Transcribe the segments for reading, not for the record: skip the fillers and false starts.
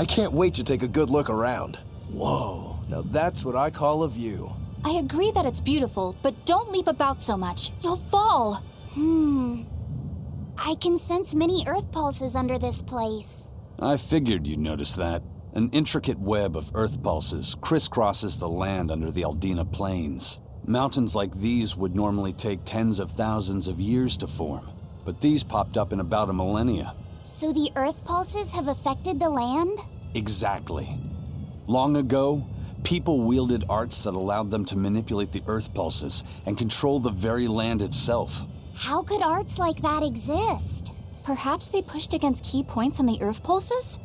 I can't wait to take a good look around. Whoa, now that's what I call a view. I agree that it's beautiful, but don't leap about so much. You'll fall. I can sense many earth pulses under this place. I figured you'd notice that. An intricate web of earth pulses crisscrosses the land under the Aldina Plains. Mountains like these would normally take tens of thousands of years to form, but these popped up in about a millennia. So the earth pulses have affected the land? Exactly. Long ago, people wielded arts that allowed them to manipulate the earth pulses and control the very land itself. How could arts like that exist? Perhaps they pushed against key points on the earth pulses?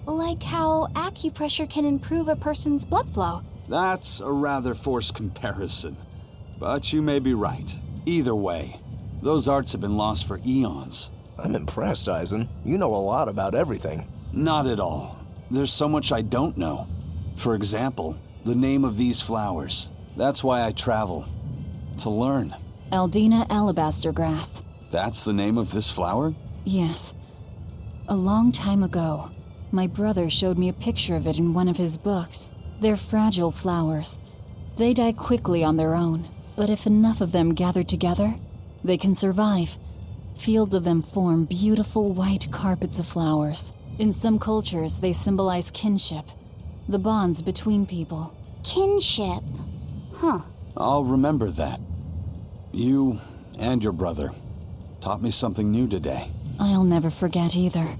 Like how acupressure can improve a person's blood flow. That's a rather forced comparison, but you may be right. Either way, those arts have been lost for eons. I'm impressed, Eisen. You know a lot about everything. Not at all. There's so much I don't know. For example, the name of these flowers. That's why I travel. To learn. Aldina alabaster grass. That's the name of this flower? Yes. A long time ago, my brother showed me a picture of it in one of his books. They're fragile flowers. They die quickly on their own, but if enough of them gather together, they can survive. Fields of them form beautiful white carpets of flowers. In some cultures, they symbolize kinship, the bonds between people. Kinship. Huh. I'll remember that. You and your brother taught me something new today. I'll never forget either.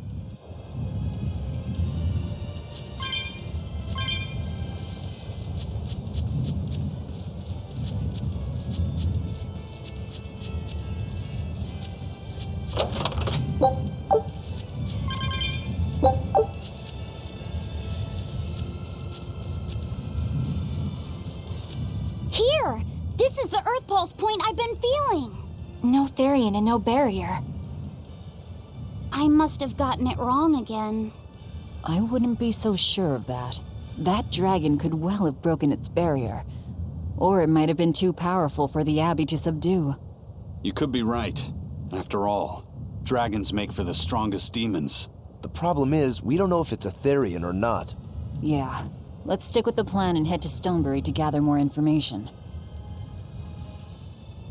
Here! This is the earth pulse point I've been feeling! No Therian and no barrier. I must have gotten it wrong again. I wouldn't be so sure of that. That dragon could well have broken its barrier. Or it might have been too powerful for the Abbey to subdue. You could be right. After all, dragons make for the strongest demons. The problem is, we don't know if it's a Therian or not. Yeah. Let's stick with the plan and head to Stonebury to gather more information.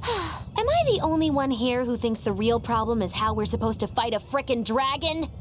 Am I the only one here who thinks the real problem is how we're supposed to fight a frickin' dragon?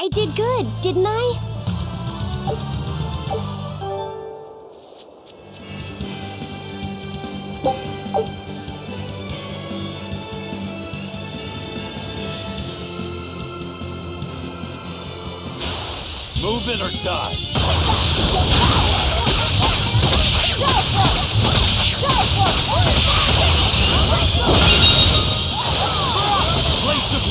I did good, didn't I? Move it or die. Place of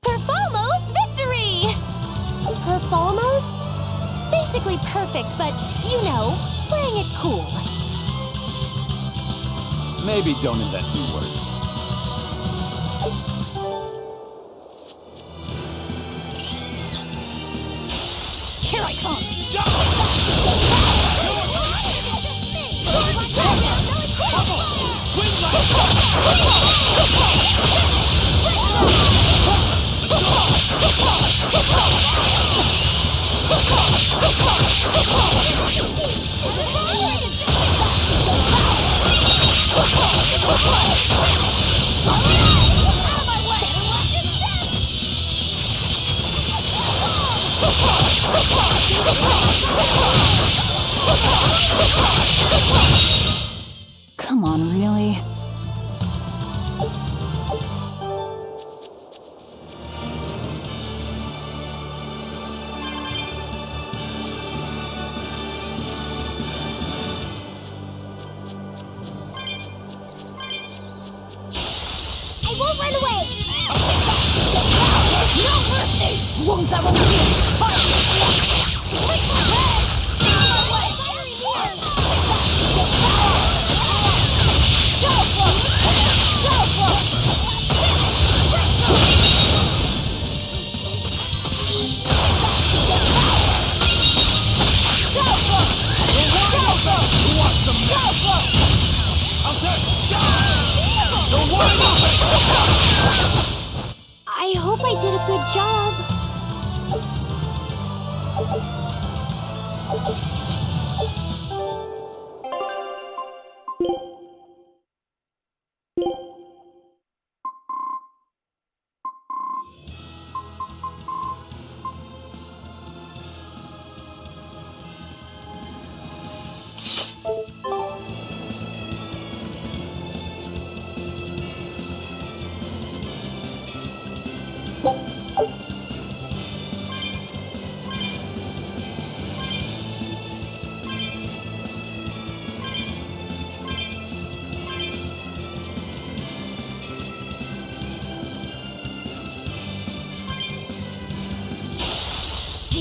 Perfalmost victory! perfect, but, you know, playing it cool. Maybe don't invent new words. Here I come! Come on, really? I won't run away! No mercy! Won't that I hope I did a good job.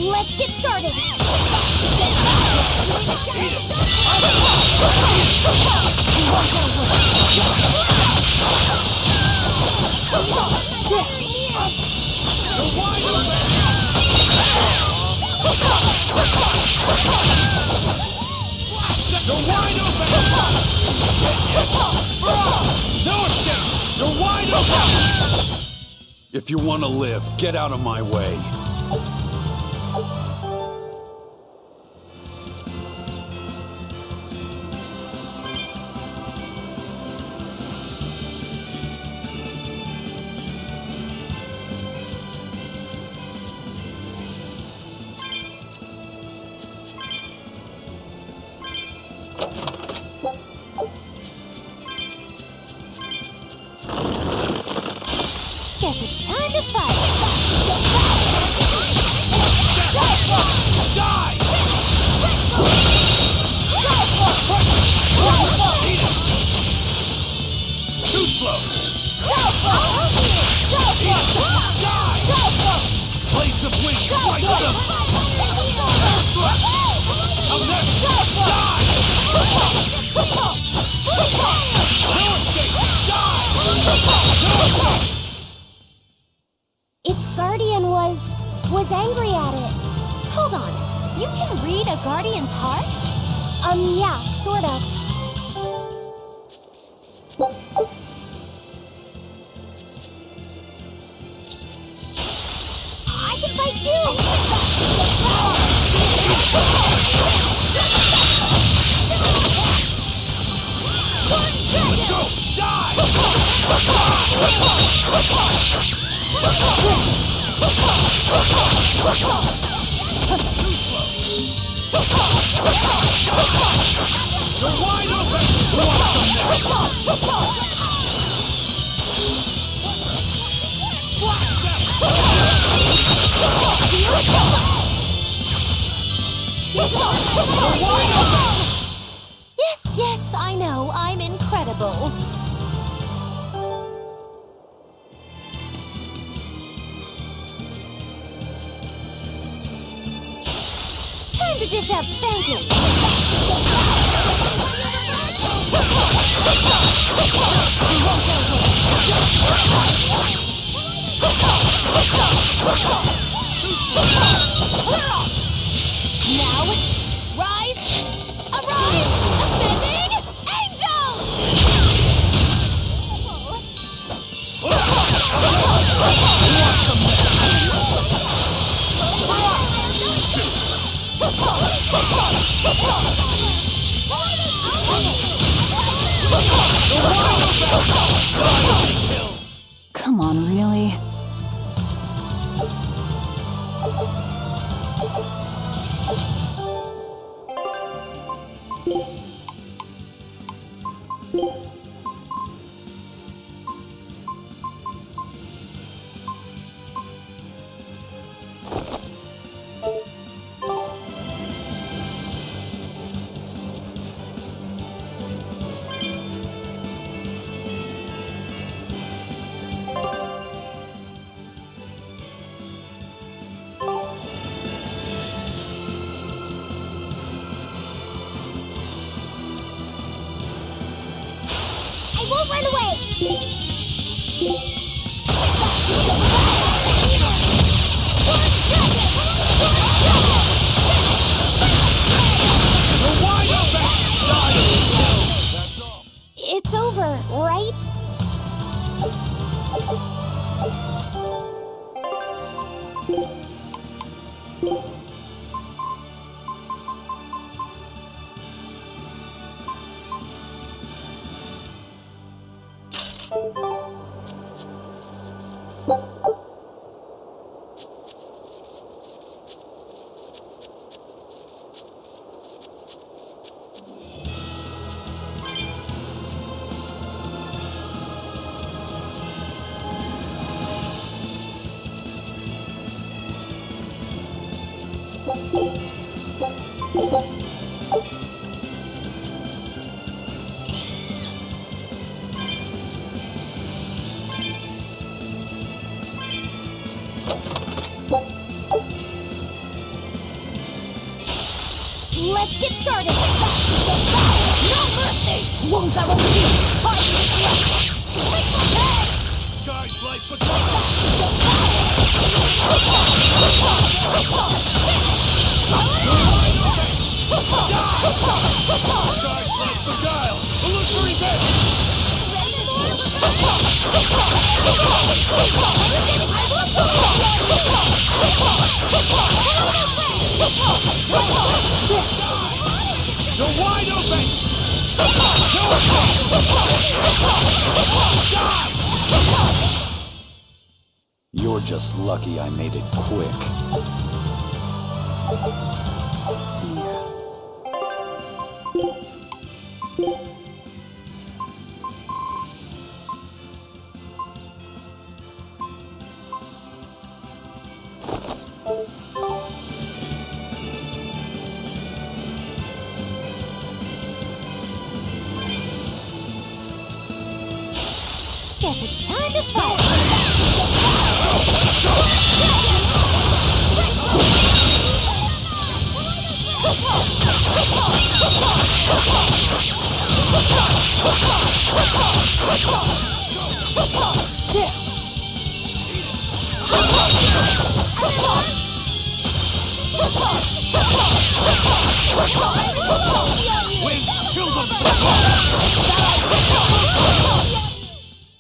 Let's get started! If you want to live, get out of my way. Guess it's time to fight! Too slow! Place of wind, fight them! I'll never die! No escape! Die! No escape! Its guardian was angry at it. Hold on, you can read a guardian's heart? Yeah, sort of. I can fight too! Let's go! Die! You're wide open! Yes, I know. I'm incredible. Time to to dish out spanking. Now, rise, arise, ascending angels! Come on, really? I won't run away! It's over, right? Let's get started! No mercy! Won't I won't be! Guys, light for guile! Illusory bed! You're wide open! You're just lucky I made it quick. Guess it's time to fight!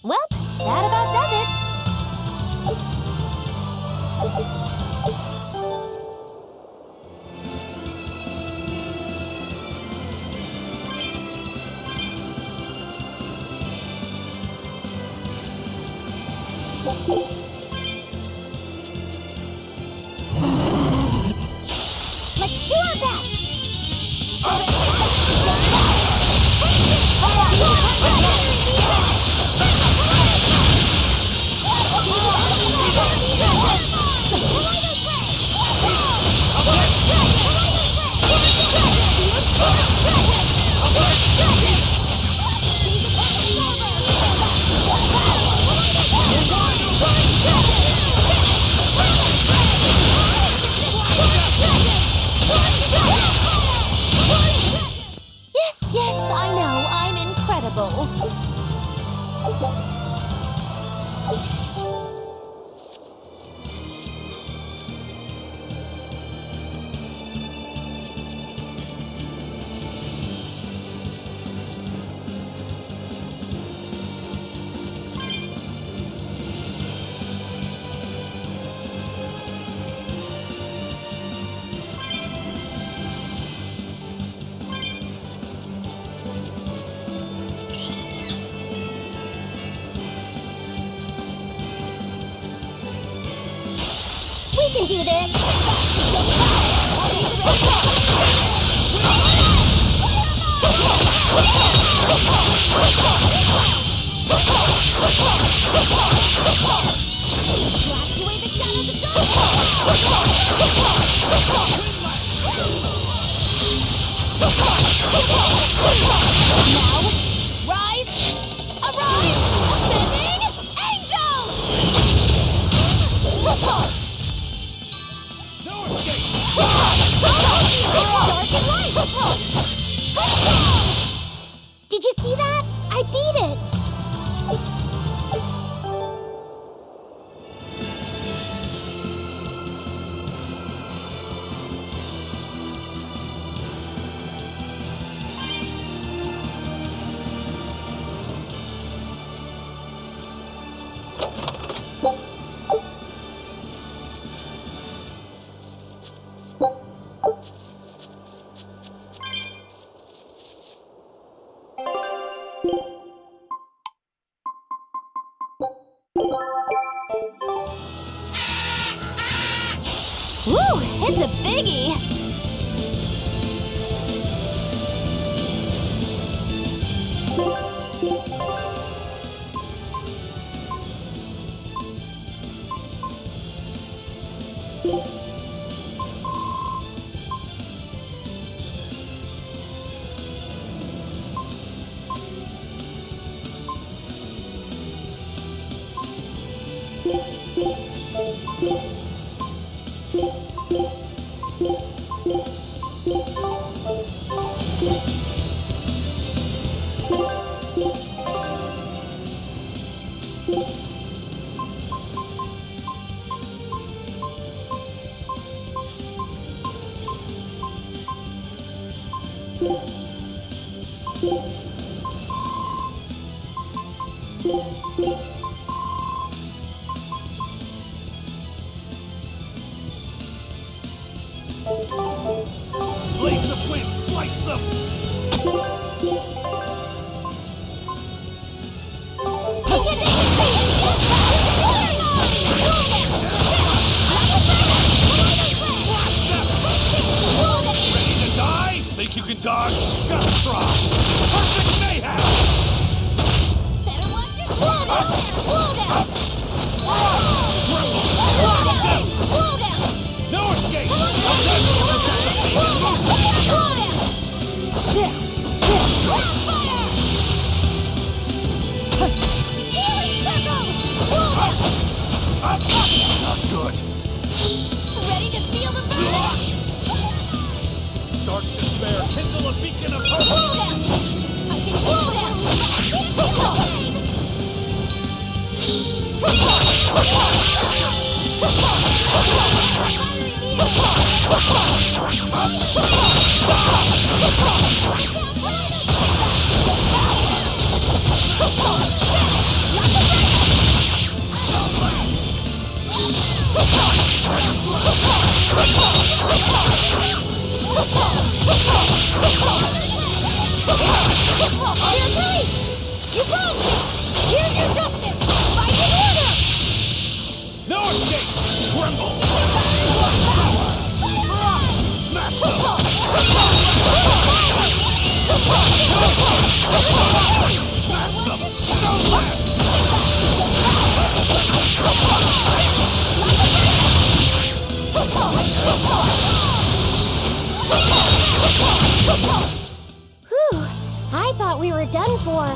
Well, that about does it. Let's do our best. We can do this! Blast away the shadows of now, rise! Arise! Ascending angels! Dark and light! Did you see that? I beat it! Woo! It's a biggie! Blades of wind, slice them! Ready to die? Think you can dodge? Just try! Perfect mayhem! Better watch your slow down! Slow down! Slow down! No escape! Not good. Ready to feel the burn? Dark despair, kindle a beacon of hope! Slow down! I can slow down! You broke! Here's your justice! Fight in order! No escape! Tremble! Smash them! Smash them! Don't let! Whew! I thought we were done for.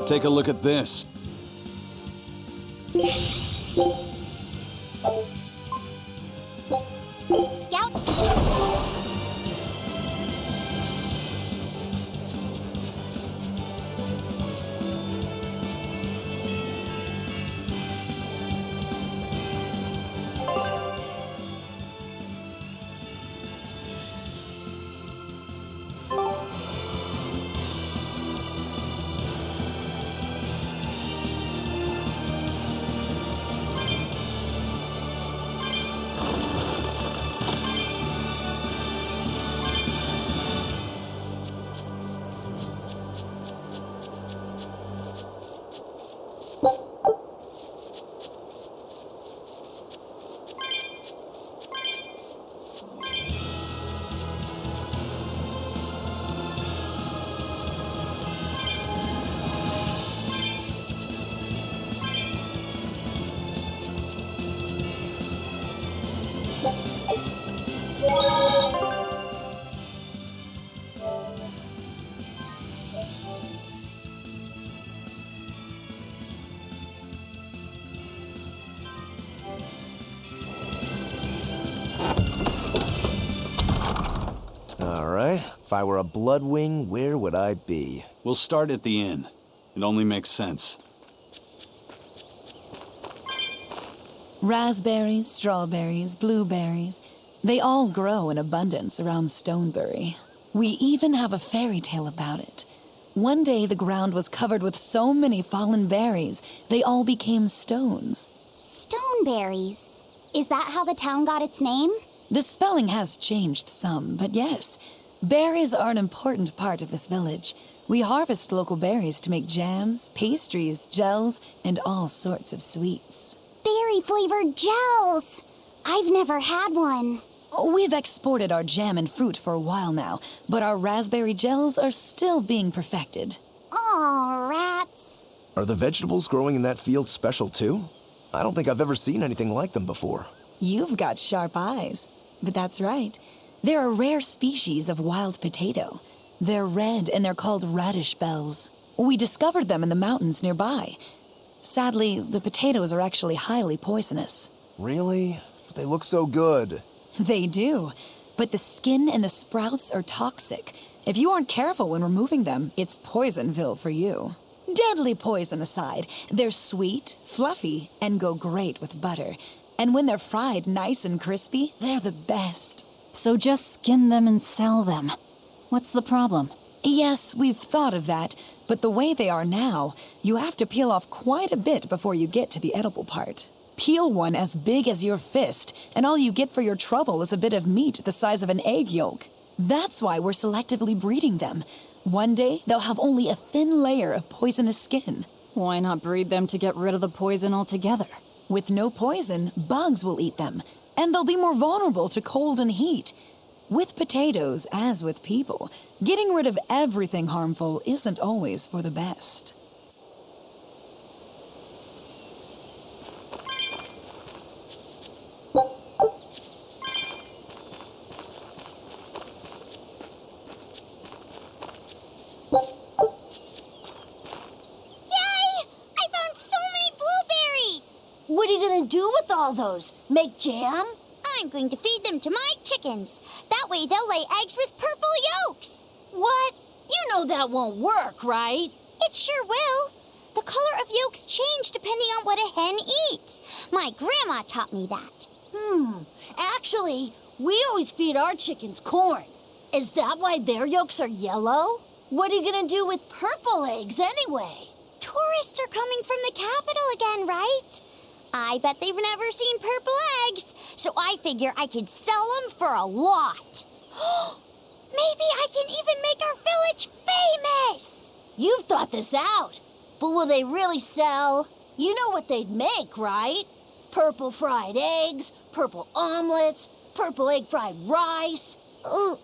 Take a look at this. Scout. Alright, if I were a Bloodwing, where would I be? We'll start at the inn. It only makes sense. Raspberries, strawberries, blueberries, they all grow in abundance around Stonebury. We even have a fairy tale about it. One day the ground was covered with so many fallen berries, they all became stones. Stoneberries. Is that how the town got its name? The spelling has changed some, but yes, berries are an important part of this village. We harvest local berries to make jams, pastries, gels, and all sorts of sweets. Berry-flavored gels! I've never had one. We've exported our jam and fruit for a while now, but our raspberry gels are still being perfected. Aw, rats. Are the vegetables growing in that field special too? I don't think I've ever seen anything like them before. You've got sharp eyes. But that's right. They're a rare species of wild potato. They're red and they're called radish bells. We discovered them in the mountains nearby. Sadly, the potatoes are actually highly poisonous. Really? They look so good. They do. But the skin and the sprouts are toxic. If you aren't careful when removing them, it's Poisonville for you. Deadly poison aside, they're sweet, fluffy, and go great with butter. And when they're fried nice and crispy, they're the best. So just skin them and sell them. What's the problem? Yes, we've thought of that, but the way they are now, you have to peel off quite a bit before you get to the edible part. Peel one as big as your fist, and all you get for your trouble is a bit of meat the size of an egg yolk. That's why we're selectively breeding them. One day, they'll have only a thin layer of poisonous skin. Why not breed them to get rid of the poison altogether? With no poison, bugs will eat them, and they'll be more vulnerable to cold and heat. With potatoes, as with people, getting rid of everything harmful isn't always for the best. What are you gonna do with all those? Make jam? I'm going to feed them to my chickens. That way they'll lay eggs with purple yolks. What? You know that won't work, right? It sure will. The color of yolks change depending on what a hen eats. My grandma taught me that. Actually, we always feed our chickens corn. Is that why their yolks are yellow? What are you gonna do with purple eggs anyway? Tourists are coming from the capital again, right? I bet they've never seen purple eggs, so I figure I could sell them for a lot. Maybe I can even make our village famous! You've thought this out. But will they really sell? You know what they'd make, right? Purple fried eggs, purple omelets, purple egg fried rice. Ugh.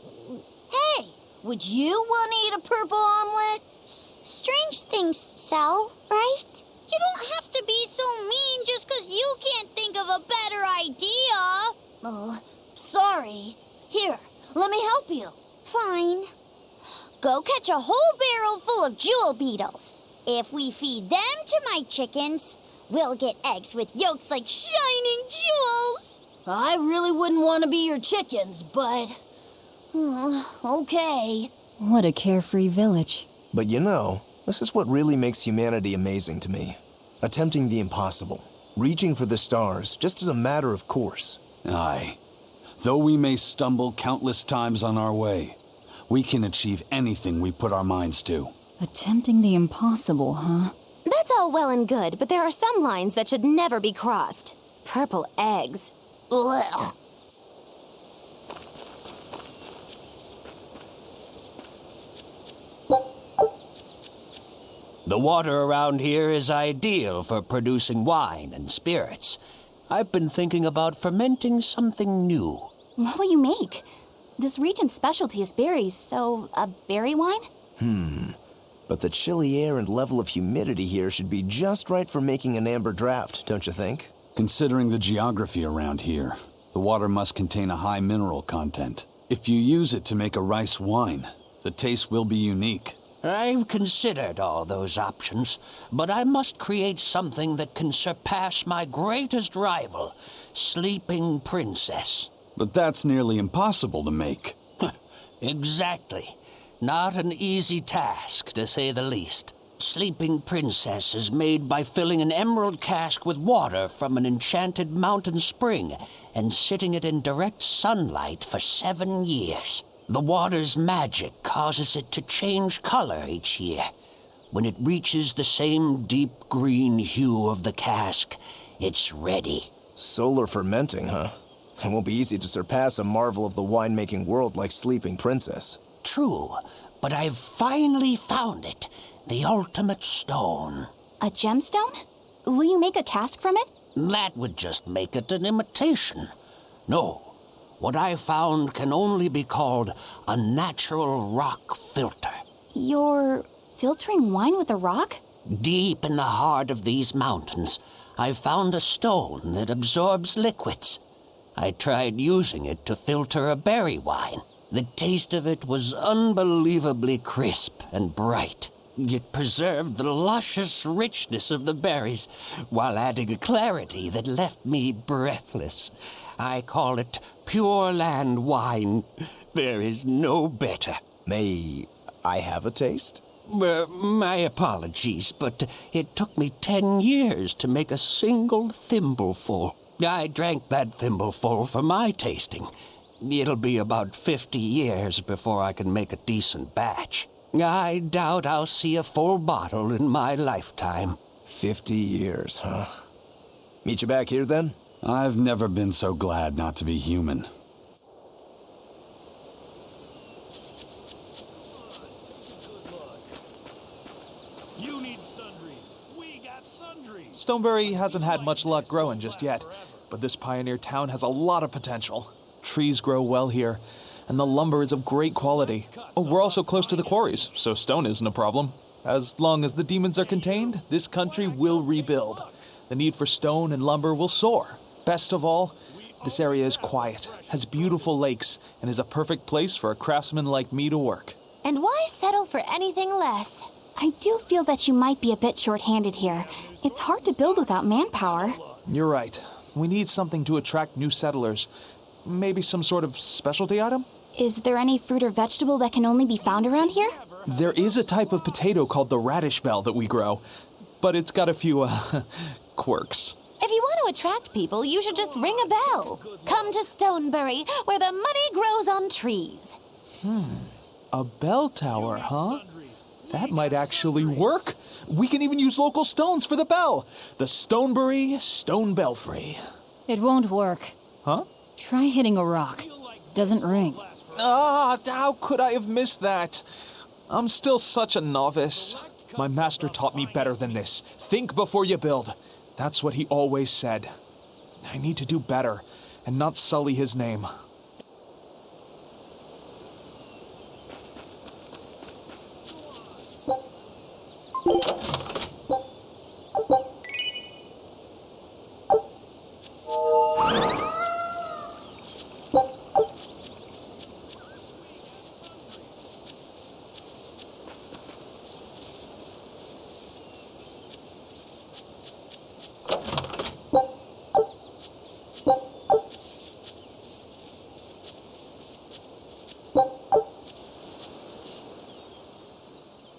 Hey, would you want to eat a purple omelet? Strange things sell, right? You don't have to be so mean just 'cause you can't think of a better idea. Oh, sorry. Here, let me help you. Fine. Go catch a whole barrel full of jewel beetles. If we feed them to my chickens, we'll get eggs with yolks like shining jewels. I really wouldn't want to be your chickens, but... okay. What a carefree village. But you know, this is what really makes humanity amazing to me. Attempting the impossible, reaching for the stars just as a matter of course. Aye. Though we may stumble countless times on our way, we can achieve anything we put our minds to. Attempting the impossible, huh? That's all well and good, but there are some lines that should never be crossed. Purple eggs. Ugh. The water around here is ideal for producing wine and spirits. I've been thinking about fermenting something new. What will you make? This region's specialty is berries, so a berry wine? But the chilly air and level of humidity here should be just right for making an amber draft, don't you think? Considering the geography around here, the water must contain a high mineral content. If you use it to make a rice wine, the taste will be unique. I've considered all those options, but I must create something that can surpass my greatest rival, Sleeping Princess. But that's nearly impossible to make. Exactly. Not an easy task, to say the least. Sleeping Princess is made by filling an emerald cask with water from an enchanted mountain spring and sitting it in direct sunlight for 7 years. The water's magic causes it to change color each year. When it reaches the same deep green hue of the cask, it's ready. Solar fermenting, huh? It won't be easy to surpass a marvel of the winemaking world like Sleeping Princess. True, but I've finally found it. The ultimate stone. A gemstone? Will you make a cask from it? That would just make it an imitation. No, what I found can only be called a natural rock filter. You're filtering wine with a rock? Deep in the heart of these mountains, I found a stone that absorbs liquids. I tried using it to filter a berry wine. The taste of it was unbelievably crisp and bright. It preserved the luscious richness of the berries while adding a clarity that left me breathless. I call it Pure Land wine. There is no better. May I have a taste? My apologies, but it took me 10 years to make a single thimbleful. I drank that thimbleful for my tasting. It'll be about 50 years before I can make a decent batch. I doubt I'll see a full bottle in my lifetime. 50 years, huh? Meet you back here then? I've never been so glad not to be human. You need sundries. We got sundries. Stoneberry hasn't had much luck growing just yet, but this pioneer town has a lot of potential. Trees grow well here, and the lumber is of great quality. Oh, we're also close to the quarries, so stone isn't a problem. As long as the demons are contained, this country will rebuild. The need for stone and lumber will soar. Best of all, this area is quiet, has beautiful lakes, and is a perfect place for a craftsman like me to work. And why settle for anything less? I do feel that you might be a bit short-handed here. It's hard to build without manpower. You're right. We need something to attract new settlers. Maybe some sort of specialty item? Is there any fruit or vegetable that can only be found around here? There is a type of potato called the radish bell that we grow. but it's got a few, quirks. If you want to attract people, you should just ring a bell. Come to Stonebury, where the money grows on trees. A bell tower, huh? That might actually work. We can even use local stones for the bell. The Stonebury Stone Belfry. It won't work. Huh? Try hitting a rock. Doesn't ring. Ah, how could I have missed that? I'm still such a novice. My master taught me better than this. Think before you build. That's what he always said. I need to do better and not sully his name.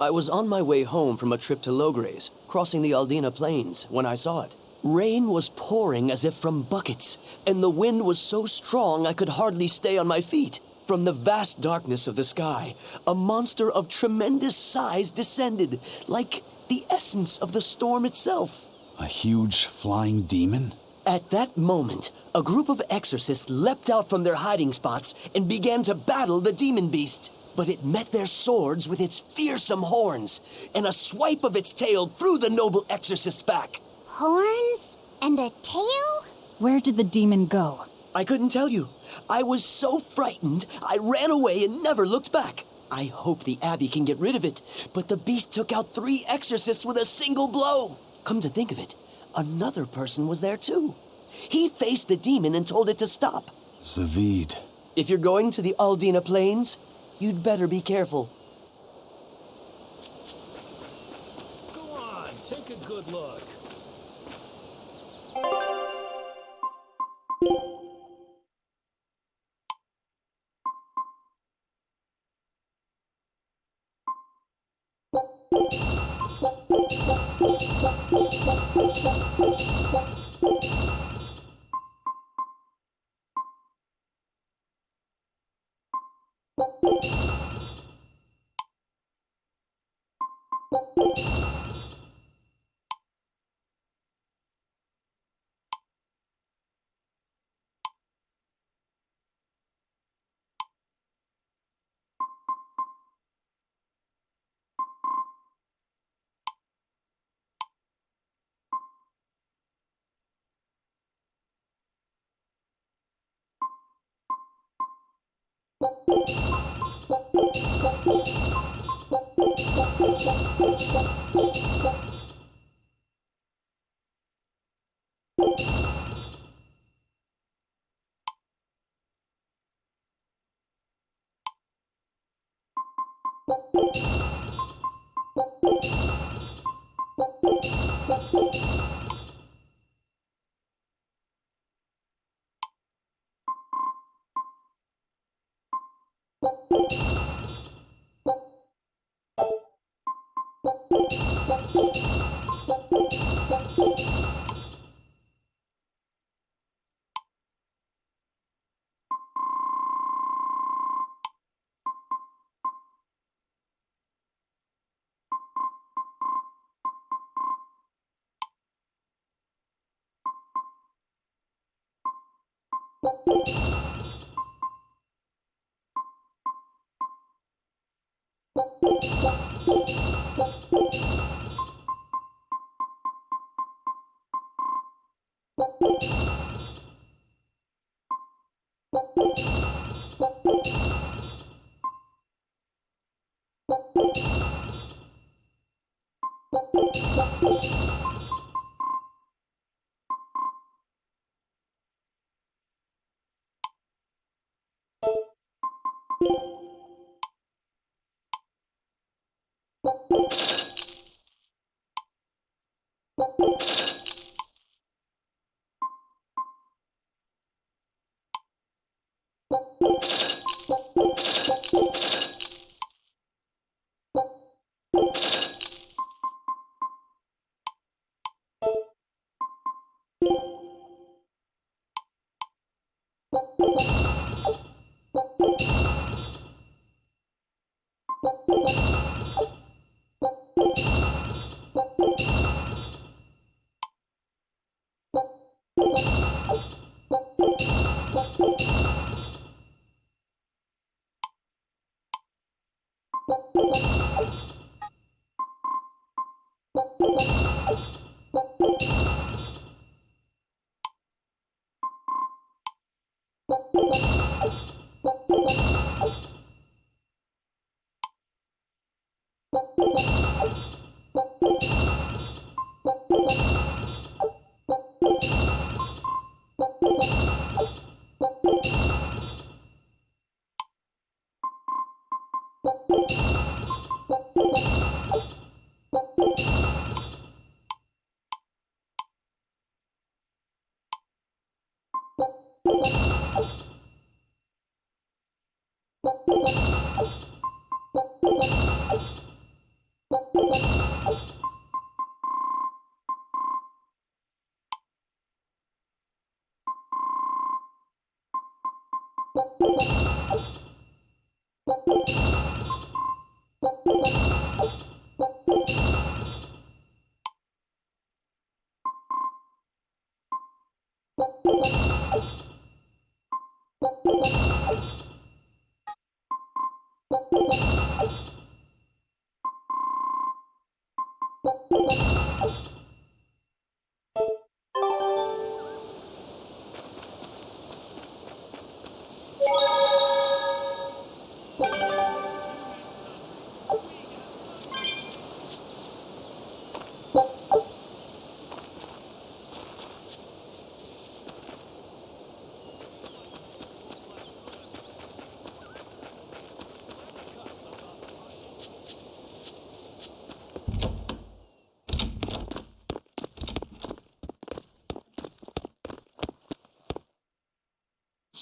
I was on my way home from a trip to Logres, crossing the Aldina Plains, when I saw it. Rain was pouring as if from buckets, and the wind was so strong I could hardly stay on my feet. From the vast darkness of the sky, a monster of tremendous size descended, like the essence of the storm itself. A huge flying demon? At that moment, a group of exorcists leapt out from their hiding spots and began to battle the demon beast. But it met their swords with its fearsome horns, and a swipe of its tail threw the noble exorcist back. Horns and a tail? Where did the demon go? I couldn't tell you. I was so frightened, I ran away and never looked back. I hope the Abbey can get rid of it, but the beast took out 3 exorcists with a single blow. Come to think of it, another person was there too. He faced the demon and told it to stop. Zavid. If you're going to the Aldina Plains, you'd better be careful. Go on, take a good look.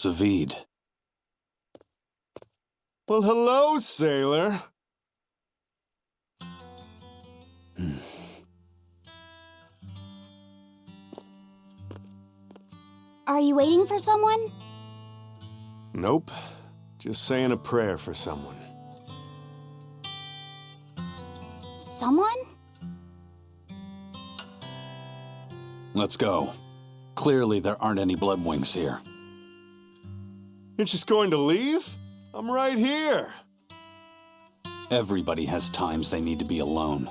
Savid. Well, hello, sailor. Are you waiting for someone? Nope. Just saying a prayer for someone. Someone? Let's go. Clearly there aren't any Bloodwings here. You're just going to leave? I'm right here. Everybody has times they need to be alone.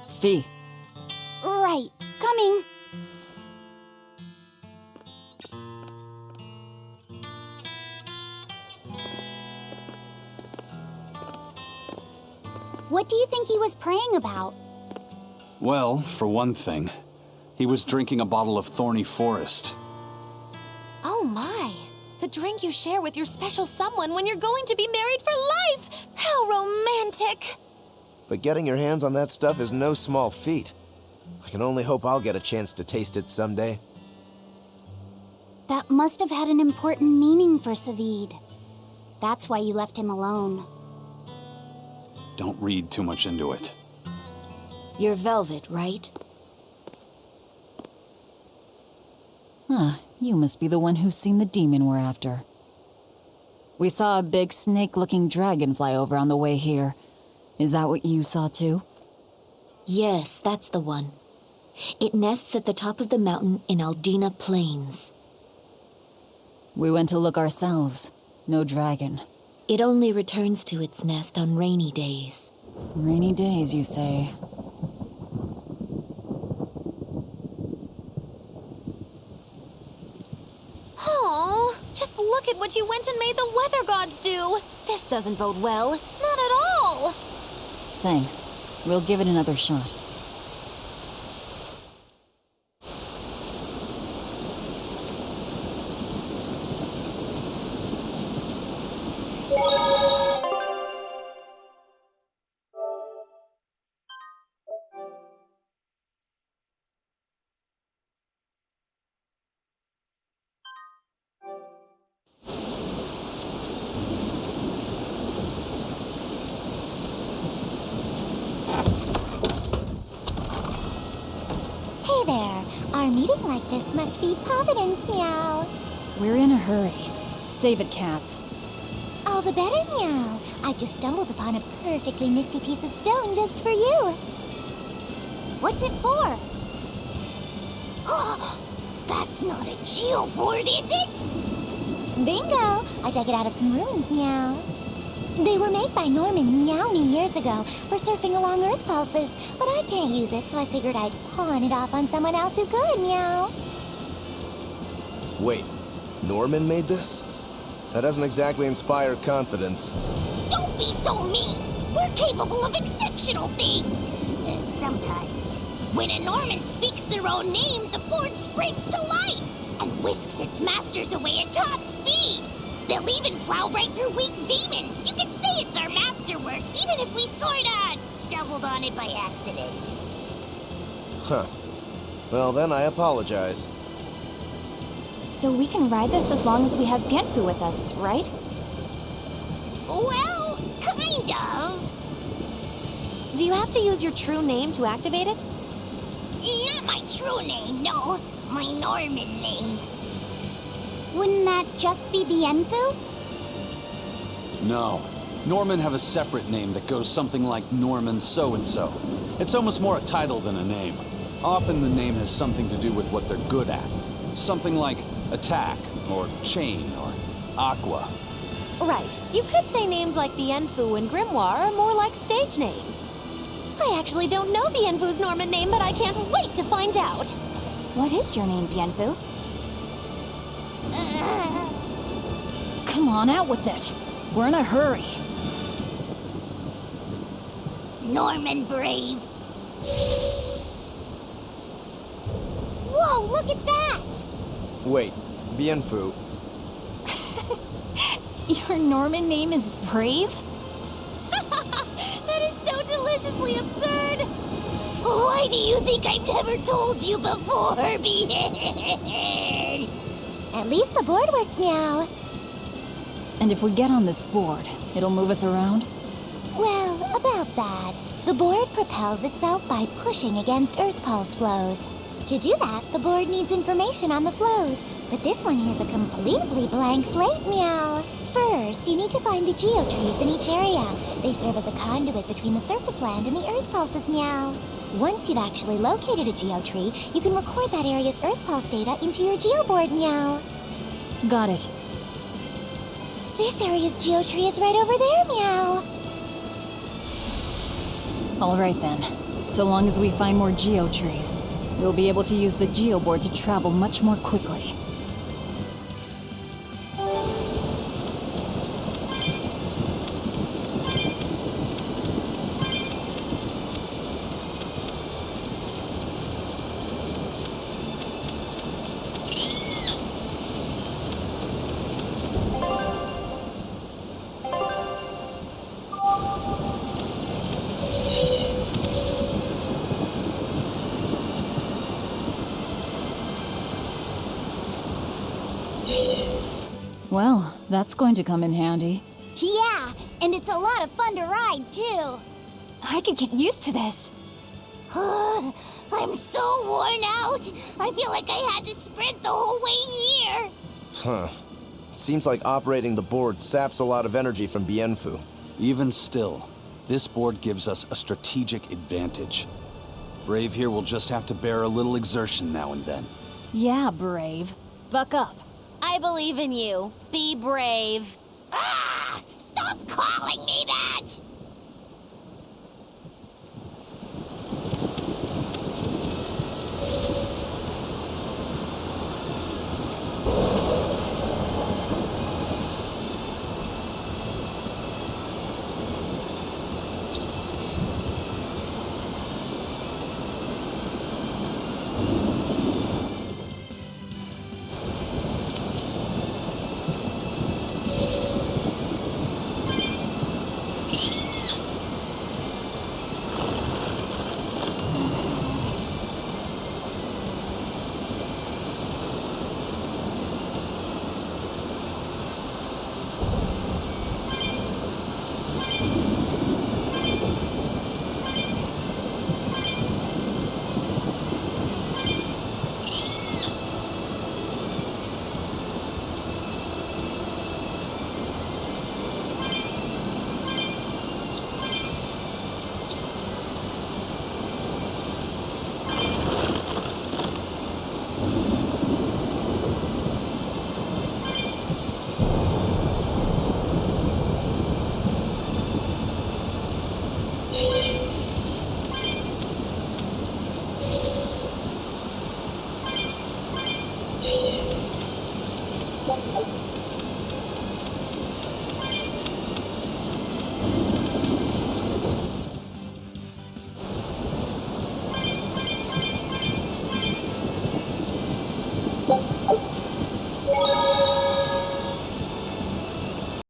Fee. Right, coming. What do you think he was praying about? Well, for one thing, he was drinking a bottle of Thorny Forest. Oh my. The drink you share with your special someone when you're going to be married for life! How romantic! But getting your hands on that stuff is no small feat. I can only hope I'll get a chance to taste it someday. That must have had an important meaning for Savid. That's why you left him alone. Don't read too much into it. You're Velvet, right? Huh, you must be the one who's seen the demon we're after. We saw a big snake-looking dragon fly over on the way here. Is that what you saw too? Yes, that's the one. It nests at the top of the mountain in Aldina Plains. We went to look ourselves. No dragon. It only returns to its nest on rainy days. Rainy days, you say? Oh, just look at what you went and made the weather gods do. This doesn't bode well. Not at all. Thanks. We'll give it another shot. meeting like this must be providence, meow. We're in a hurry. Save it, cats. All the better, meow. I've just stumbled upon a perfectly nifty piece of stone just for you. What's it for? That's not a geoboard, is it? Bingo! I dug it out of some ruins, meow. They were made by Norman Meowny years ago for surfing along Earth pulses, but I can't use it, so I figured I'd pawn it off on someone else who could, meow. Wait, Norman made this? That doesn't exactly inspire confidence. Don't be so mean! We're capable of exceptional things! Sometimes. When a Norman speaks their own name, the board springs to life and whisks its masters away at top speed. They'll even plow right through weak demons. You can say it's our masterwork, even if we sorta stumbled on it by accident. Huh. Well, then I apologize. So we can ride this as long as we have Bienfu with us, right? Well, kind of. Do you have to use your true name to activate it? Not my true name, no. My Norman name. Wouldn't that just be Bienfu? No. Norman have a separate name that goes something like Norman so-and-so. It's almost more a title than a name. Often the name has something to do with what they're good at. Something like attack, or chain, or aqua. Right. You could say names like Bienfu and Grimoire are more like stage names. I actually don't know Bienfu's Norman name, but I can't wait to find out. What is your name, Bienfu? Come on, out with it. We're in a hurry. Norman Brave. Whoa, look at that! Wait, Bienfu. Your Norman name is Brave? That is so deliciously absurd! Why do you think I've never told you before, Bien? At least the board works, meow. And if we get on this board, it'll move us around? Well, about that. The board propels itself by pushing against Earth pulse flows. To do that, the board needs information on the flows, but this one here's a completely blank slate, meow. First, you need to find the geotrees in each area. They serve as a conduit between the surface land and the Earth pulses, meow. Once you've actually located a geotree, you can record that area's Earth pulse data into your geoboard, meow. Got it. This area's geotree is right over there, meow. All right then. So long as we find more geotrees, we'll be able to use the geoboard to travel much more quickly. Well, that's going to come in handy. Yeah, and it's a lot of fun to ride, too. I could get used to this. I'm so worn out. I feel like I had to sprint the whole way here. Huh. It seems like operating the board saps a lot of energy from Bienfu. Even still, this board gives us a strategic advantage. Brave here will just have to bear a little exertion now and then. Yeah, Brave. Buck up. I believe in you. Be brave. Ah! Stop calling me that!